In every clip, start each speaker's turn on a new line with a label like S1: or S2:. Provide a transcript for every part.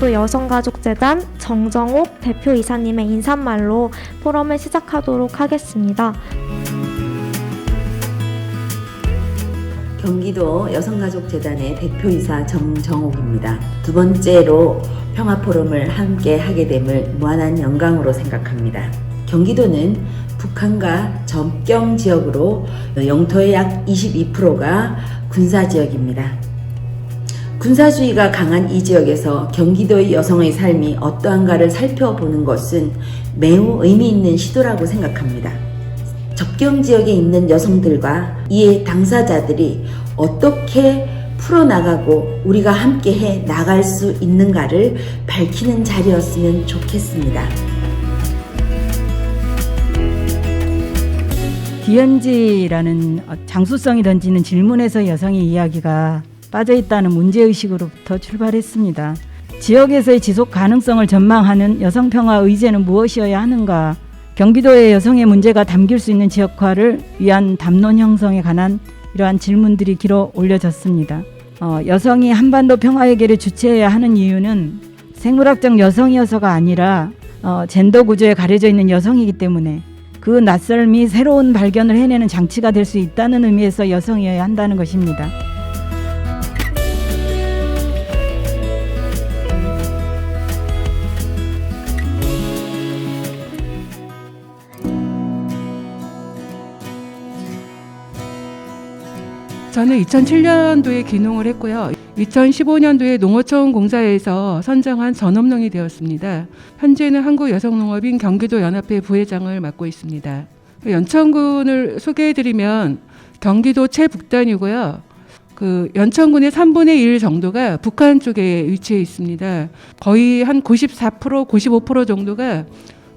S1: 경기도 여성가족재단 정정옥 대표이사님의 인사말로 포럼을 시작하도록 하겠습니다.
S2: 경기도 여성가족재단의 대표이사 정정옥입니다. 두 번째로 평화포럼을 함께 하게 됨을 무한한 영광으로 생각합니다. 경기도는 북한과 접경 지역으로 영토의 약 22%가 군사지역입니다. 군사주의가 강한 이 지역에서 경기도의 여성의 삶이 어떠한가를 살펴보는 것은 매우 의미 있는 시도라고 생각합니다. 접경 지역에 있는 여성들과 이에 당사자들이 어떻게 풀어나가고 우리가 함께해 나갈 수 있는가를 밝히는 자리였으면 좋겠습니다.
S3: DNG라는 장수성이 던지는 질문에서 여성의 이야기가 빠져있다는 문제의식으로부터 출발했습니다. 지역에서의 지속 가능성을 전망하는 여성평화 의제는 무엇이어야 하는가, 경기도의 여성의 문제가 담길 수 있는 지역화를 위한 담론 형성에 관한 이러한 질문들이 길어 올려졌습니다. 여성이 한반도 평화 회개를 주체해야 하는 이유는 생물학적 여성이어서가 아니라 젠더 구조에 가려져 있는 여성이기 때문에 그 낯설미 새로운 발견을 해내는 장치가 될 수 있다는 의미에서 여성이어야 한다는 것입니다.
S4: 저는 2007년도에 귀농을 했고요. 2015년도에 농어촌 공사에서 선정한 전업농이 되었습니다. 현재는 한국여성농업인 경기도연합회 부회장을 맡고 있습니다. 연천군을 소개해드리면 경기도 최북단이고요. 그 연천군의 3분의 1 정도가 북한 쪽에 위치해 있습니다. 거의 한 94%, 95% 정도가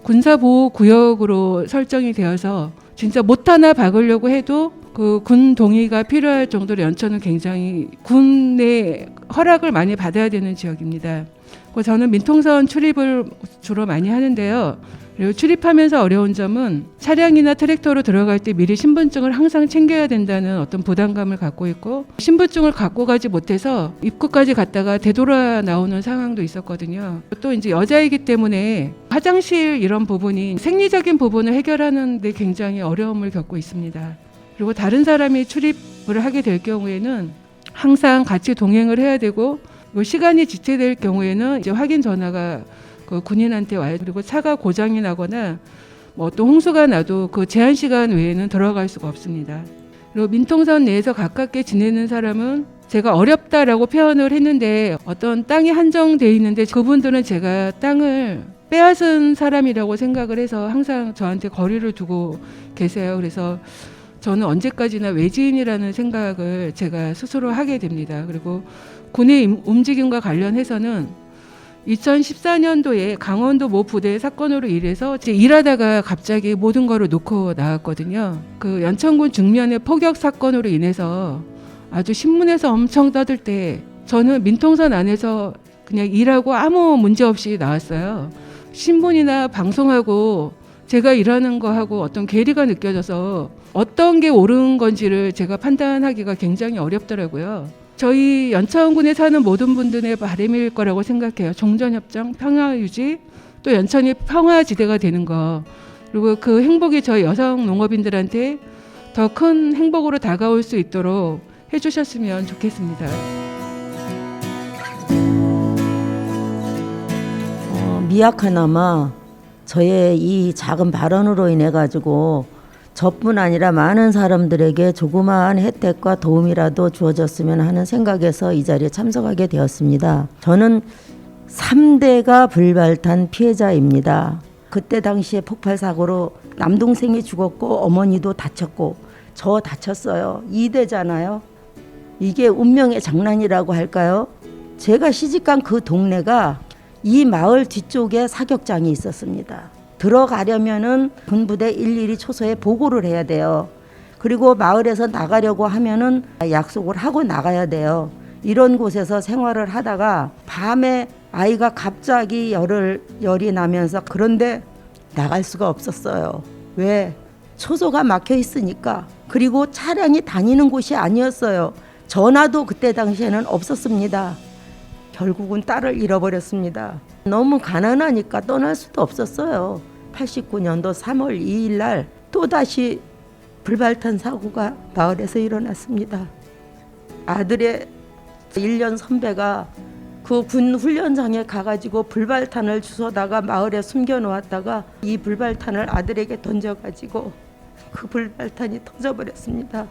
S4: 군사보호구역으로 설정이 되어서 진짜 못 하나 박으려고 해도 그 군 동의가 필요할 정도로 연천은 굉장히 군의 허락을 많이 받아야 되는 지역입니다. 저는 민통선 출입을 주로 많이 하는데요. 그리고 출입하면서 어려운 점은 차량이나 트랙터로 들어갈 때 미리 신분증을 항상 챙겨야 된다는 어떤 부담감을 갖고 있고, 신분증을 갖고 가지 못해서 입구까지 갔다가 되돌아 나오는 상황도 있었거든요. 또 이제 여자이기 때문에 화장실 이런 부분이 생리적인 부분을 해결하는 데 굉장히 어려움을 겪고 있습니다. 그리고 다른 사람이 출입을 하게 될 경우에는 항상 같이 동행을 해야 되고, 시간이 지체될 경우에는 이제 확인 전화가 그 군인한테 와요. 그리고 차가 고장이 나거나 뭐 또 홍수가 나도 그 제한 시간 외에는 들어갈 수가 없습니다. 그리고 민통선 내에서 가깝게 지내는 사람은 제가 어렵다라고 표현을 했는데, 어떤 땅이 한정돼 있는데 그분들은 제가 땅을 빼앗은 사람이라고 생각을 해서 항상 저한테 거리를 두고 계세요. 그래서 저는 언제까지나 외지인이라는 생각을 제가 스스로 하게 됩니다. 그리고 군의 움직임과 관련해서는 2014년도에 강원도 모 부대 사건으로 인해서 일하다가 갑자기 모든 거를 놓고 나왔거든요. 그 연천군 중면의 포격 사건으로 인해서 아주 신문에서 엄청 떠들 때 저는 민통선 안에서 그냥 일하고 아무 문제 없이 나왔어요. 신문이나 방송하고 제가 일하는 거하고 어떤 괴리가 느껴져서 어떤 게 옳은 건지를 제가 판단하기가 굉장히 어렵더라고요. 저희 연천군에 사는 모든 분들의 바람일 거라고 생각해요. 종전협정, 평화유지, 또 연천이 평화지대가 되는 거. 그리고 그 행복이 저희 여성 농업인들한테 더 큰 행복으로 다가올 수 있도록 해주셨으면 좋겠습니다.
S5: 미약하나마 저의 이 작은 발언으로 인해 가지고 저뿐 아니라 많은 사람들에게 조그마한 혜택과 도움이라도 주어졌으면 하는 생각에서 이 자리에 참석하게 되었습니다. 저는 3대가 불발탄 피해자입니다. 그때 당시에 폭발 사고로 남동생이 죽었고 어머니도 다쳤고 저 다쳤어요. 2대잖아요. 이게 운명의 장난이라고 할까요? 제가 시집간 그 동네가 이 마을 뒤쪽에 사격장이 있었습니다. 들어가려면은 군부대 일일이 초소에 보고를 해야 돼요. 그리고 마을에서 나가려고 하면은 약속을 하고 나가야 돼요. 이런 곳에서 생활을 하다가 밤에 아이가 갑자기 열이 나면서, 그런데 나갈 수가 없었어요. 왜? 초소가 막혀 있으니까. 그리고 차량이 다니는 곳이 아니었어요. 전화도 그때 당시에는 없었습니다. 결국은 딸을 잃어버렸습니다. 너무 가난하니까 떠날 수도 없었어요. 89년도 3월 2일 날 또다시 불발탄 사고가 마을에서 일어났습니다. 아들의 1년 선배가 그 군 훈련장에 가가지고 불발탄을 주워다가 마을에 숨겨놓았다가 이 불발탄을 아들에게 던져가지고 그 불발탄이 터져버렸습니다.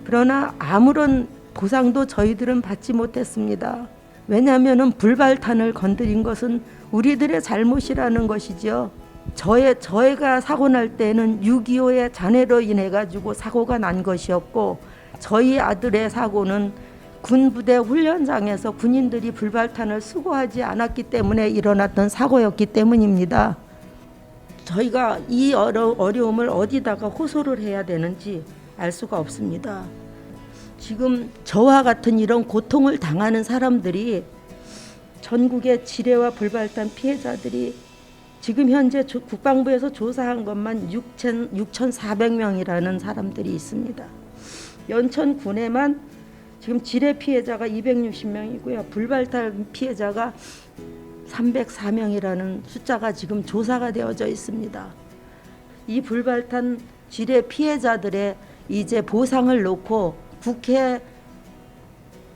S5: 그러나 아무런 보상도 저희들은 받지 못했습니다. 왜냐하면 불발탄을 건드린 것은 우리들의 잘못이라는 것이죠. 저희가 사고 날 때는 6.25의 잔해로 인해 가지고 사고가 난 것이었고, 저희 아들의 사고는 군부대 훈련장에서 군인들이 불발탄을 수거하지 않았기 때문에 일어났던 사고였기 때문입니다. 저희가 이 어려움을 어디다가 호소를 해야 되는지 알 수가 없습니다. 지금 저와 같은 이런 고통을 당하는 사람들이, 전국의 지뢰와 불발탄 피해자들이 지금 현재 국방부에서 조사한 것만 6,400명이라는 사람들이 있습니다. 연천군에만 지금 지뢰 피해자가 260명이고요. 불발탄 피해자가 304명이라는 숫자가 지금 조사가 되어져 있습니다. 이 불발탄 지뢰 피해자들의 이제 보상을 놓고 국회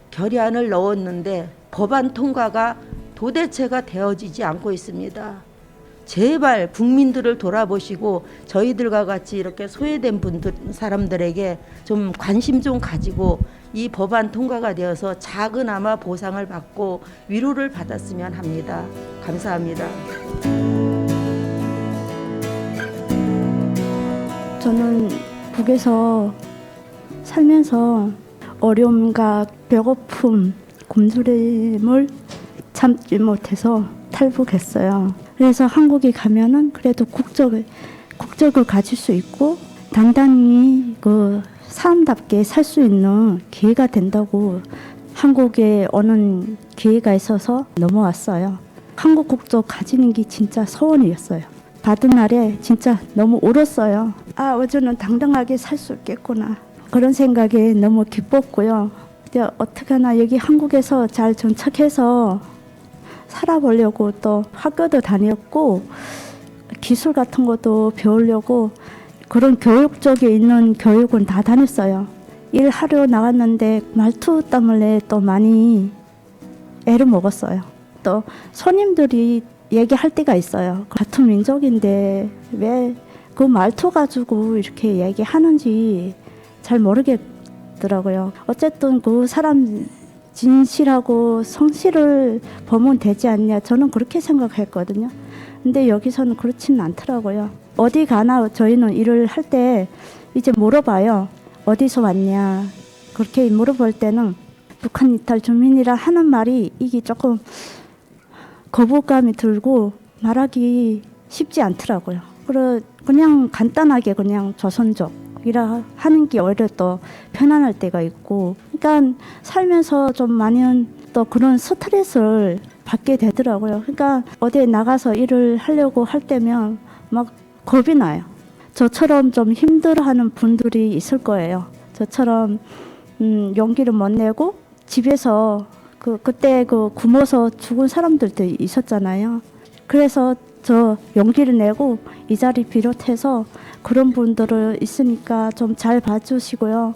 S5: 결의안을 넣었는데 법안 통과가 도대체가 되어지지 않고 있습니다. 제발 국민들을 돌아보시고 저희들과 같이 이렇게 소외된 사람들에게 좀 관심 좀 가지고 이 법안 통과가 되어서 작은아마 보상을 받고 위로를 받았으면 합니다. 감사합니다.
S6: 저는 북에서 살면서 어려움과 배고픔, 굶주림을 참지 못해서 탈북했어요. 그래서 한국에 가면은 그래도 국적을 가질 수 있고 단단히 그 사람답게 살 수 있는 기회가 된다고 한국에 오는 기회가 있어서 넘어왔어요. 한국 국적 가지는 게 진짜 소원이었어요. 받은 날에 진짜 너무 울었어요. 아, 어제는 당당하게 살 수 있겠구나. 그런 생각에 너무 기뻤고요. 근데 어떡하나 여기 한국에서 잘 정착해서 살아보려고 또 학교도 다녔고 기술 같은 것도 배우려고 그런 교육 쪽에 있는 교육은 다 다녔어요. 일하러 나갔는데 말투 때문에 또 많이 애를 먹었어요. 또 손님들이 얘기할 때가 있어요. 같은 민족인데 왜 그 말투 가지고 이렇게 얘기하는지 잘 모르겠더라고요. 어쨌든 그 사람 진실하고 성실을 보면 되지 않냐, 저는 그렇게 생각했거든요. 근데 여기서는 그렇지는 않더라고요. 어디 가나 저희는 일을 할 때 이제 물어봐요. 어디서 왔냐. 그렇게 물어볼 때는 북한 이탈 주민이라 하는 말이 이게 조금 거부감이 들고 말하기 쉽지 않더라고요. 그냥 간단하게 그냥 조선족이라 하는 게 오히려 또 편안할 때가 있고, 그러니까 살면서 좀 많은 또 그런 스트레스를 받게 되더라고요. 그러니까 어디에 나가서 일을 하려고 할 때면 막 겁이 나요. 저처럼 좀 힘들어하는 분들이 있을 거예요. 저처럼 용기를 못 내고 집에서 그때 굶어서 죽은 사람들도 있었잖아요. 그래서 저 용기를 내고 이 자리 비롯해서 그런 분들을 있으니까 좀 잘 봐주시고요.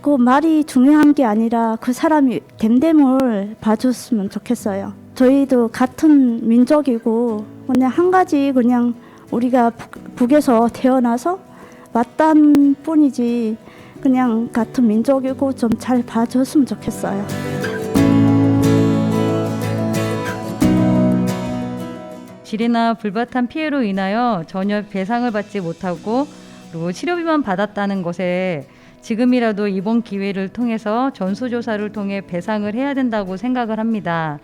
S6: 그 말이 중요한 게 아니라 그 사람이 됨됨을 봐줬으면 좋겠어요. 저희도 같은 민족이고 그냥 한 가지 그냥 우리가 북에서 태어나서 왔단 뿐이지 그냥 같은 민족이고 좀 잘 봐줬으면 좋겠어요.
S7: 지뢰나 불발탄 피해로 인하여 전혀 배상을 받지 못하고 그리고 치료비만 받았다는 것에 지금이라도 이번 기회를 통해서 전수조사를 통해 배상을 해야 된다고 생각을 합니다.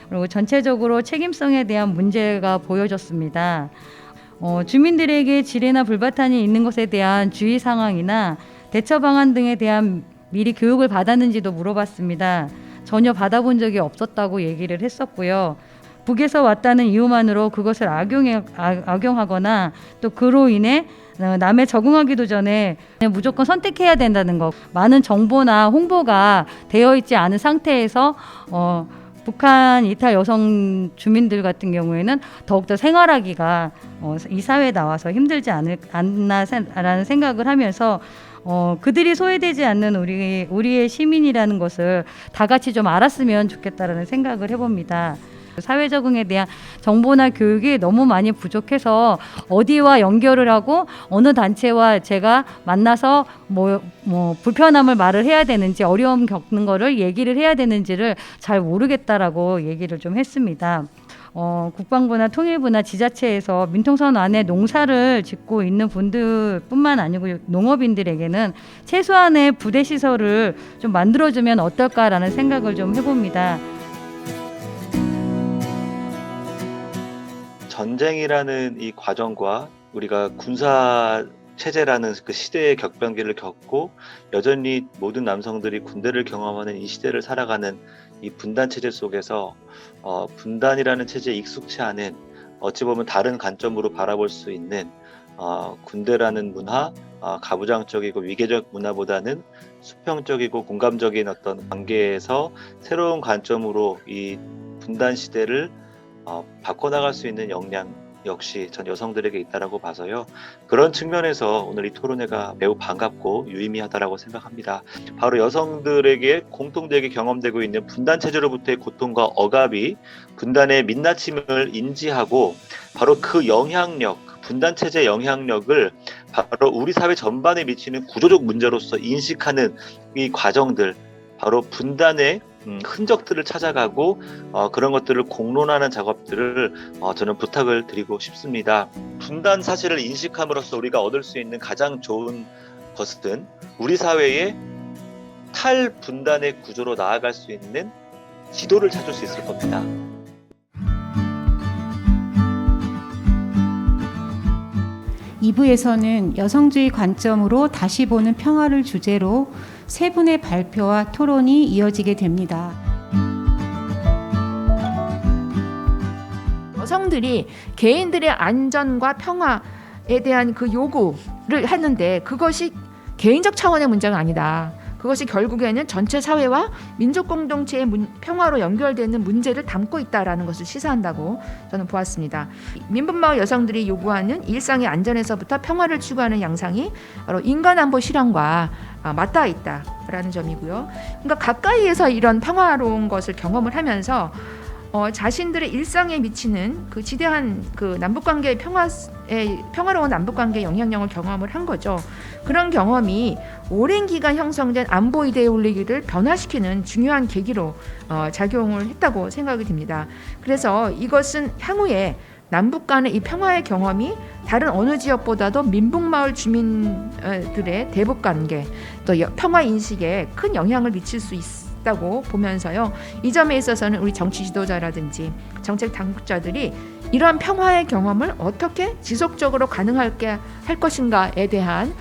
S7: 그리고 전체적으로 책임성에 대한 문제가 보여졌습니다. 주민들에게 지뢰나 불발탄이 있는 것에 대한 주의 상황이나 대처 방안 등에 대한 미리 교육을 받았는지도 물어봤습니다. 전혀 받아본 적이 없었다고 얘기를 했었고요. 북에서 왔다는 이유만으로 그것을 악용하거나 또 그로 인해 남에 적응하기도 전에 무조건 선택해야 된다는 것, 많은 정보나 홍보가 되어 있지 않은 상태에서 북한 이탈 여성 주민들 같은 경우에는 더욱더 생활하기가 이 사회에 나와서 힘들지 않나라는 생각을 하면서 그들이 소외되지 않는 우리의 시민이라는 것을 다 같이 좀 알았으면 좋겠다라는 생각을 해봅니다. 사회 적응에 대한 정보나 교육이 너무 많이 부족해서 어디와 연결을 하고 어느 단체와 제가 만나서 뭐 불편함을 말을 해야 되는지 어려움 겪는 거를 얘기를 해야 되는지를 잘 모르겠다라고 얘기를 좀 했습니다. 국방부나 통일부나 지자체에서 민통선 안에 농사를 짓고 있는 분들뿐만 아니고 농업인들에게는 최소한의 부대 시설을 좀 만들어주면 어떨까라는 생각을 좀 해봅니다.
S8: 전쟁이라는 이 과정과 우리가 군사 체제라는 그 시대의 격변기를 겪고 여전히 모든 남성들이 군대를 경험하는 이 시대를 살아가는 이 분단 체제 속에서 분단이라는 체제에 익숙치 않은 어찌 보면 다른 관점으로 바라볼 수 있는 군대라는 문화, 가부장적이고 위계적 문화보다는 수평적이고 공감적인 어떤 관계에서 새로운 관점으로 이 분단 시대를 바꿔나갈 수 있는 역량 역시 전 여성들에게 있다라고 봐서요. 그런 측면에서 오늘 이 토론회가 매우 반갑고 유의미하다라고 생각합니다. 바로 여성들에게 공통되게 경험되고 있는 분단 체제로부터의 고통과 억압이 분단의 민낯임을 인지하고 바로 그 영향력, 분단 체제의 영향력을 바로 우리 사회 전반에 미치는 구조적 문제로서 인식하는 이 과정들, 바로 분단의 흔적들을 찾아가고 그런 것들을 공론하는 작업들을 저는 부탁을 드리고 싶습니다. 분단 사실을 인식함으로써 우리가 얻을 수 있는 가장 좋은 것은 우리 사회의 탈분단의 구조로 나아갈 수 있는 지도를 찾을 수 있을 겁니다.
S9: (2부에서는) 여성주의 관점으로 다시 보는 평화를 주제로 세 분의 발표와 토론이 이어지게 됩니다.
S10: 여성들이 개인들의 안전과 평화에 대한 그 요구를 하는데 그것이 개인적 차원의 문제가 아니다. 그것이 결국에는 전체 사회와 민족 공동체의 평화로 연결되는 문제를 담고 있다라는 것을 시사한다고 저는 보았습니다. 민분마을 여성들이 요구하는 일상의 안전에서부터 평화를 추구하는 양상이 바로 인간안보 실현과 맞닿아 있다라는 점이고요. 그러니까 가까이에서 이런 평화로운 것을 경험을 하면서 자신들의 일상에 미치는 그 지대한 그 남북관계의 평화로운 남북관계의 영향력을 경험을 한 거죠. 그런 경험이 오랜 기간 형성된 안보 이데올로기를 변화시키는 중요한 계기로 작용을 했다고 생각이 듭니다. 그래서 이것은 향후에 남북 간의 이 평화의 경험이 다른 어느 지역보다도 민북마을 주민들의 대북관계 또 평화 인식에 큰 영향을 미칠 수 있다고 보면서요. 이 점에 있어서는 우리 정치 지도자라든지 정책 당국자들이 이러한 평화의 경험을 어떻게 지속적으로 가능하게 할 것인가에 대한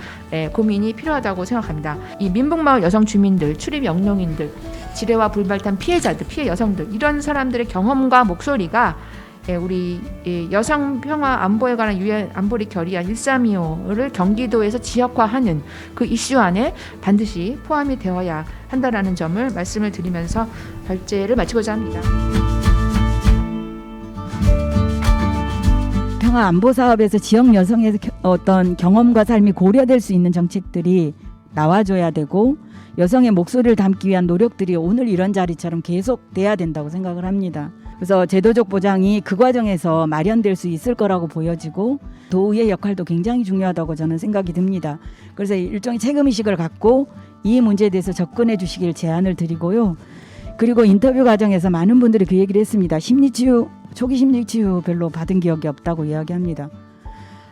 S10: 고민이 필요하다고 생각합니다. 이 민북마을 여성 주민들, 출입 영농인들, 지뢰와 불발탄 피해자들, 피해 여성들 이런 사람들의 경험과 목소리가 우리 여성 평화 안보에 관한 유엔 안보리 결의안 1325를 경기도에서 지역화하는 그 이슈 안에 반드시 포함이 되어야 한다라는 점을 말씀을 드리면서 발제를 마치고자 합니다.
S3: 평화 안보 사업에서 지역 여성의 어떤 경험과 삶이 고려될 수 있는 정책들이 나와줘야 되고 여성의 목소리를 담기 위한 노력들이 오늘 이런 자리처럼 계속 돼야 된다고 생각을 합니다. 그래서 제도적 보장이 그 과정에서 마련될 수 있을 거라고 보여지고 도의의 역할도 굉장히 중요하다고 저는 생각이 듭니다. 그래서 일종의 책임의식을 갖고 이 문제에 대해서 접근해 주시길 제안을 드리고요. 그리고 인터뷰 과정에서 많은 분들이 그 얘기를 했습니다. 심리치유, 초기 심리치유 별로 받은 기억이 없다고 이야기합니다.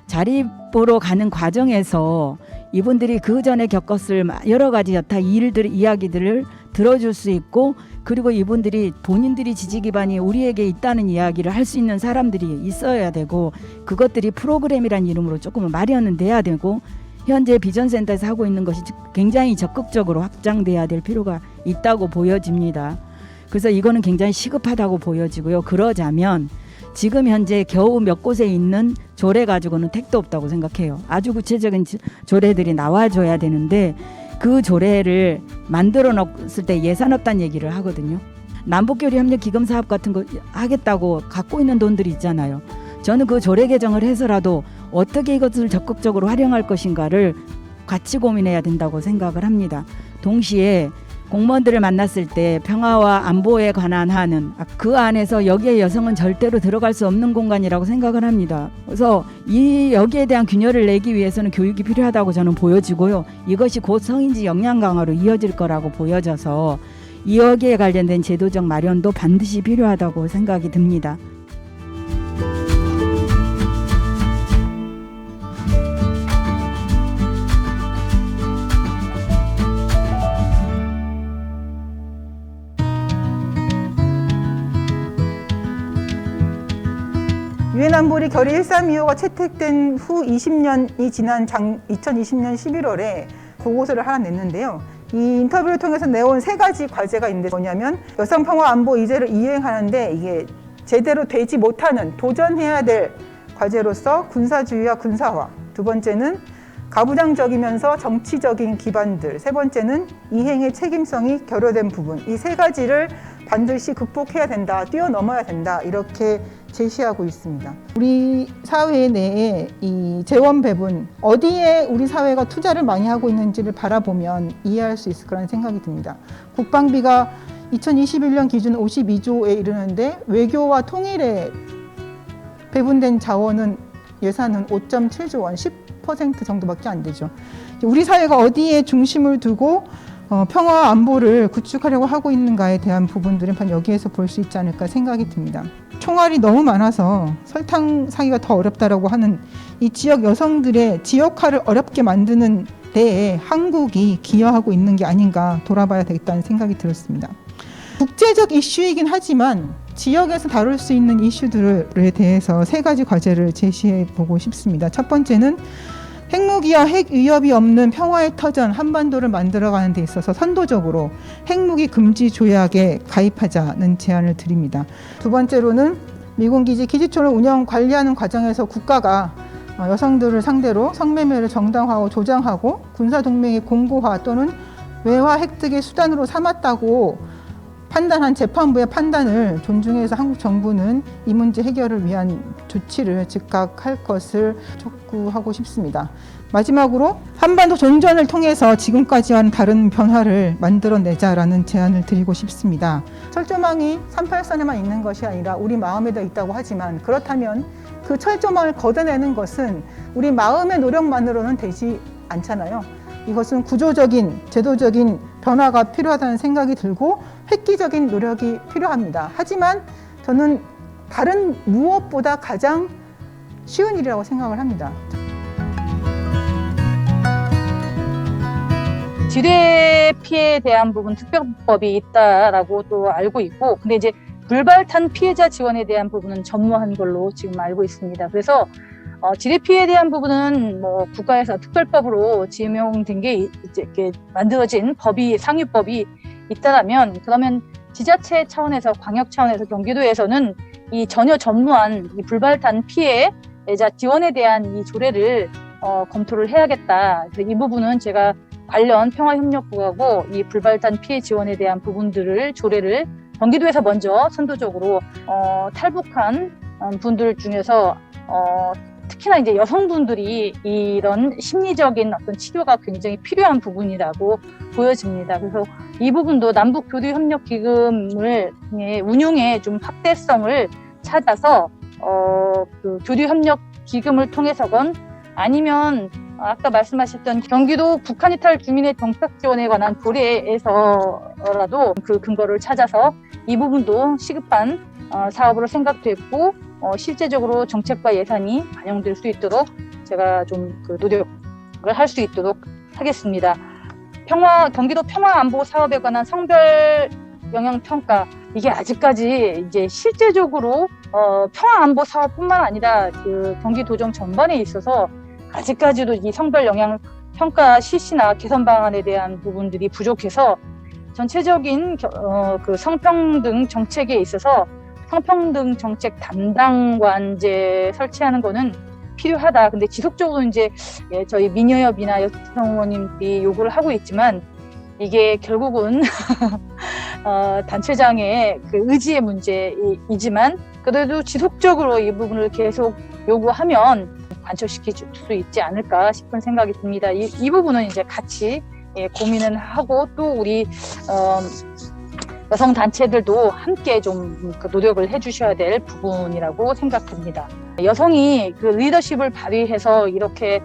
S3: 자립으로 가는 과정에서 이분들이 그 전에 겪었을 여러 가지 여타 이야기들을 들어줄 수 있고 그리고 이분들이 본인들이 지지 기반이 우리에게 있다는 이야기를 할 수 있는 사람들이 있어야 되고 그것들이 프로그램이라는 이름으로 조금 마련은 돼야 되고 현재 비전센터에서 하고 있는 것이 굉장히 적극적으로 확장돼야 될 필요가 있다고 보여집니다. 그래서 이거는 굉장히 시급하다고 보여지고요. 그러자면 지금 현재 겨우 몇 곳에 있는 조례 가지고는 택도 없다고 생각해요. 아주 구체적인 조례들이 나와줘야 되는데 그 조례를 만들어 놓았을 때 예산 없다는 얘기를 하거든요. 남북교류협력기금 사업 같은 거 하겠다고 갖고 있는 돈들이 있잖아요. 저는 그 조례 개정을 해서라도 어떻게 이것을 적극적으로 활용할 것인가를 같이 고민해야 된다고 생각을 합니다. 동시에 공무원들을 만났을 때 평화와 안보에 관한 하는 그 안에서 여기에 여성은 절대로 들어갈 수 없는 공간이라고 생각을 합니다. 그래서 여기에 대한 균열을 내기 위해서는 교육이 필요하다고 저는 보여지고요. 이것이 곧 성인지 역량 강화로 이어질 거라고 보여져서 여기에 관련된 제도적 마련도 반드시 필요하다고 생각이 듭니다.
S11: 유엔 안보리 결의 1325가 채택된 후 20년이 지난 2020년 11월에 보고서를 하나 냈는데요. 이 인터뷰를 통해서 내온 3가지 과제가 있는데 뭐냐면 여성 평화 안보 의제를 이행하는데 이게 제대로 되지 못하는 도전해야 될 과제로서 군사주의와 군사화, 2번째는 가부장적이면서 정치적인 기반들, 3번째는 이행의 책임성이 결여된 부분, 이 3가지를 반드시 극복해야 된다, 뛰어넘어야 된다, 이렇게 제시하고 있습니다. 우리 사회 내에 이 재원 배분, 어디에 우리 사회가 투자를 많이 하고 있는지를 바라보면 이해할 수 있을 거라는 생각이 듭니다. 국방비가 2021년 기준 52조에 이르는데 외교와 통일에 배분된 자원은 예산은 5.7조 원, 10% 정도밖에 안 되죠. 우리 사회가 어디에 중심을 두고 평화와 안보를 구축하려고 하고 있는가에 대한 부분들은 반 여기에서 볼 수 있지 않을까 생각이 듭니다. 총알이 너무 많아서 설탕 사기가 더 어렵다라고 하는 이 지역 여성들의 지역화를 어렵게 만드는 데에 한국이 기여하고 있는 게 아닌가 돌아봐야 되겠다는 생각이 들었습니다. 국제적 이슈이긴 하지만 지역에서 다룰 수 있는 이슈들에 대해서 3가지 과제를 제시해 보고 싶습니다. 첫 번째는 핵무기와 핵 위협이 없는 평화의 터전 한반도를 만들어가는 데 있어서 선도적으로 핵무기 금지 조약에 가입하자는 제안을 드립니다. 2번째로는 미군 기지 기지촌을 운영 관리하는 과정에서 국가가 여성들을 상대로 성매매를 정당화하고 조장하고 군사동맹의 공고화 또는 외화 획득의 수단으로 삼았다고 판단한 재판부의 판단을 존중해서 한국 정부는 이 문제 해결을 위한 조치를 즉각 할 것을 촉구하고 싶습니다. 마지막으로 한반도 종전을 통해서 지금까지와는 다른 변화를 만들어내자라는 제안을 드리고 싶습니다. 철조망이 38선에만 있는 것이 아니라 우리 마음에도 있다고 하지만 그렇다면 그 철조망을 걷어내는 것은 우리 마음의 노력만으로는 되지 않잖아요. 이것은 구조적인, 제도적인 변화가 필요하다는 생각이 들고 획기적인 노력이 필요합니다. 하지만 저는 다른 무엇보다 가장 쉬운 일이라고 생각을 합니다.
S12: 지뢰 피해에 대한 부분 특별법이 있다라고 또 알고 있고, 근데 이제 불발탄 피해자 지원에 대한 부분은 전무한 걸로 지금 알고 있습니다. 그래서 지뢰 피해에 대한 부분은 뭐 국가에서 특별법으로 지명된 게 이제 이렇게 만들어진 법이 상위법이 있다라면, 그러면 지자체 차원에서 광역 차원에서 경기도에서는 이 전혀 전무한 이 불발탄 피해자 지원에 대한 이 조례를 검토를 해야겠다. 그래서 이 부분은 제가 관련 평화협력부하고 이 불발탄 피해 지원에 대한 부분들을 조례를 경기도에서 먼저 선도적으로 탈북한 분들 중에서 특히나 이제 여성분들이 이런 심리적인 어떤 치료가 굉장히 필요한 부분이라고 보여집니다. 그래서 이 부분도 남북교류협력기금을 운용의 좀 확대성을 찾아서 그 교류협력기금을 통해서건 아니면 아까 말씀하셨던 경기도 북한 이탈 주민의 정착 지원에 관한 조례에서라도 그 근거를 찾아서 이 부분도 시급한 사업으로 생각됐고 실제적으로 정책과 예산이 반영될 수 있도록 제가 좀 그 노력을 할 수 있도록 하겠습니다. 경기도 평화안보 사업에 관한 성별 영향 평가, 이게 아직까지 이제 실제적으로 평화안보 사업뿐만 아니라 그 경기도정 전반에 있어서 아직까지도 이 성별 영향 평가 실시나 개선 방안에 대한 부분들이 부족해서 전체적인 그 성평등 정책에 있어서 성평등 정책 담당관제 설치하는 거는 필요하다. 근데 지속적으로 이제 저희 민여협이나 여성 의원님들이 요구를 하고 있지만 이게 결국은 단체장의 그 의지의 문제이지만 그래도 지속적으로 이 부분을 계속 요구하면 관철시킬 수 있지 않을까 싶은 생각이 듭니다. 이 부분은 이제 같이 고민을 하고 또 우리 여성 단체들도 함께 좀 노력을 해주셔야 될 부분이라고 생각됩니다. 여성이 그 리더십을 발휘해서 이렇게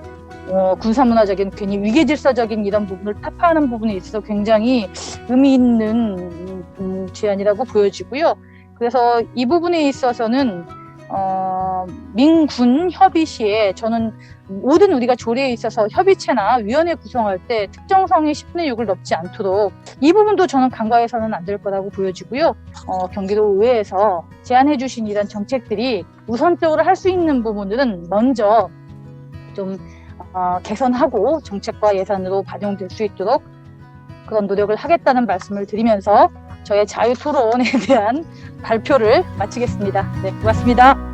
S12: 군사문화적인 괜히 위계질서적인 이런 부분을 타파하는 부분에 있어서 굉장히 의미 있는 제안이라고 보여지고요. 그래서 이 부분에 있어서는 민군 협의 시에 저는 모든 우리가 조례에 있어서 협의체나 위원회 구성할 때 특정성이 10분의 6을 넘지 않도록 이 부분도 저는 간과해서는 안 될 거라고 보여지고요. 경기도 의회에서 제안해 주신 이런 정책들이 우선적으로 할 수 있는 부분들은 먼저 좀 개선하고 정책과 예산으로 반영될 수 있도록 그런 노력을 하겠다는 말씀을 드리면서 저의 자유토론에 대한 발표를 마치겠습니다. 네, 고맙습니다.